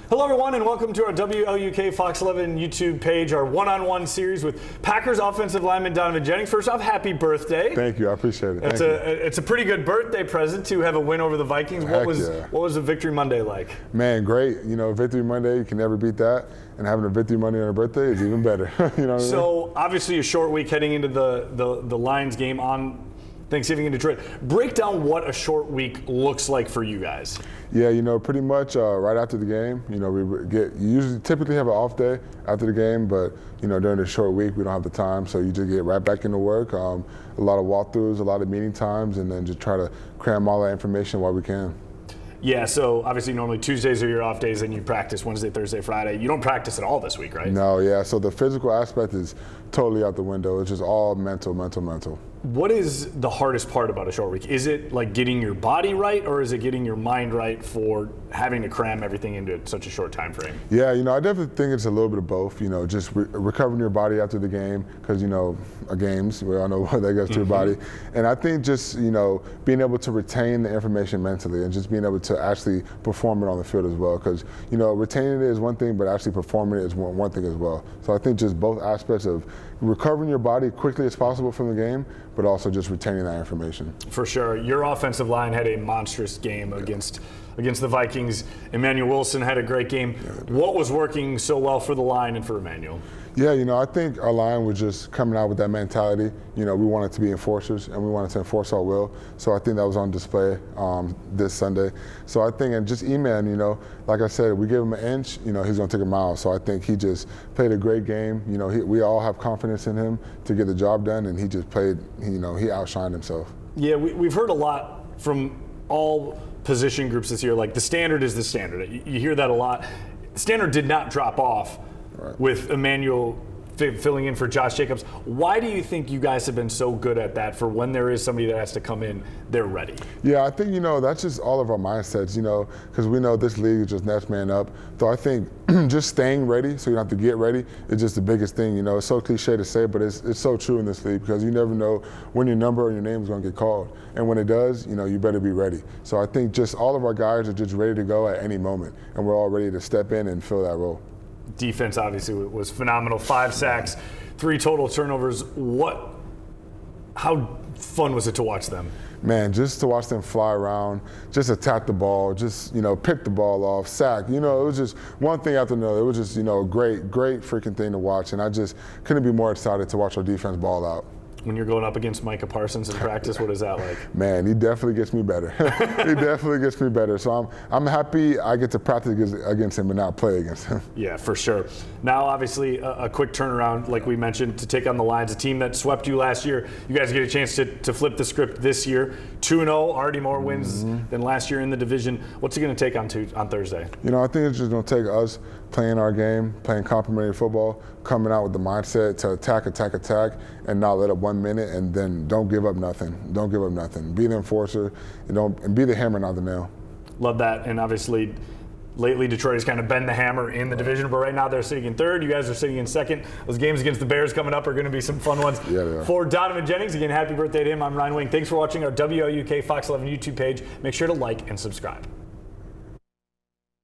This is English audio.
Hello, everyone, and welcome to our WLUK Fox 11 YouTube page, our one-on-one series with Packers offensive lineman Donovan Jennings. First off, happy birthday. Thank you. I appreciate it. It's a pretty good birthday present to have a win over the Vikings. What was a Victory Monday like? Man, great. You know, Victory Monday, you can never beat that. And having a Victory Monday on a birthday is even better. You know what I mean? Obviously a short week heading into the Lions game on Thanksgiving in Detroit. Break down what a short week looks like for you guys. Yeah, you know, pretty much right after the game, you know, you usually typically have an off day after the game, but, you know, during the short week, we don't have the time, so you just get right back into work. A lot of walkthroughs, a lot of meeting times, and then just try to cram all that information while we can. Yeah, so obviously normally Tuesdays are your off days and you practice Wednesday, Thursday, Friday. You don't practice at all this week, right? No, yeah, so the physical aspect is totally out the window. It's just all mental. What is the hardest part about a short week? Is it like getting your body right, or is it getting your mind right for having to cram everything into such a short time frame? Yeah, you know, I definitely think it's a little bit of both. You know, just recovering your body after the game, because, you know, games, we all know what that gets to your body. And I think just, you know, being able to retain the information mentally and just being able to actually perform it on the field as well. Because, you know, retaining it is one thing, but actually performing it is one thing as well. So I think just both aspects of recovering your body quickly as possible from the game, but also just retaining that information. For sure. Your offensive line had a monstrous game against the Vikings. Emanuel Wilson had a great game. What was working so well for the line and for Emanuel? Yeah, you know, I think our line was just coming out with that mentality. You know, we wanted to be enforcers, and we wanted to enforce our will. So I think that was on display this Sunday. So I think, and just E-Man, you know, like I said, we give him an inch, you know, he's going to take a mile. So I think he just played a great game. You know, we all have confidence in him to get the job done, and he just played, you know, he outshined himself. Yeah, we've heard a lot from all position groups this year, like the standard is the standard. You hear that a lot. The standard did not drop off with Emanuel filling in for Josh Jacobs. Why do you think you guys have been so good at that for when there is somebody that has to come in, they're ready? Yeah, I think, you know, that's just all of our mindsets, you know, because we know this league is just next man up. So I think just staying ready so you don't have to get ready is just the biggest thing. You know, it's so cliche to say, but it's so true in this league, because you never know when your number or your name is going to get called. And when it does, you know, you better be ready. So I think just all of our guys are just ready to go at any moment, and we're all ready to step in and fill that role. Defense obviously was phenomenal. 5 sacks, 3 total turnovers. How fun was it to watch them? Man, just to watch them fly around, just attack the ball, just, you know, pick the ball off, sack. You know, it was just one thing after another. It was just, you know, a great freaking thing to watch. And I just couldn't be more excited to watch our defense ball out. When you're going up against Micah Parsons in practice, what is that like? Man, he definitely gets me better. He definitely gets me better. So I'm happy I get to practice against him and not play against him. Yeah, for sure. Now, obviously, a quick turnaround, like we mentioned, to take on the Lions, a team that swept you last year. You guys get a chance to flip the script this year. 2-0, already more wins than last year in the division. What's it going to take on Thursday? You know, I think it's just going to take us playing our game, playing complimentary football, coming out with the mindset to attack, and not let up 1 minute, and then don't give up nothing. Don't give up nothing. Be the enforcer, and be the hammer, not the nail. Love that. And obviously, lately Detroit has kind of been the hammer in the division, but right now they're sitting in third. You guys are sitting in second. Those games against the Bears coming up are going to be some fun ones. Yeah, they are. For Donovan Jennings, again, happy birthday to him. I'm Ryan Wing. Thanks for watching our WLUK Fox 11 YouTube page. Make sure to like and subscribe.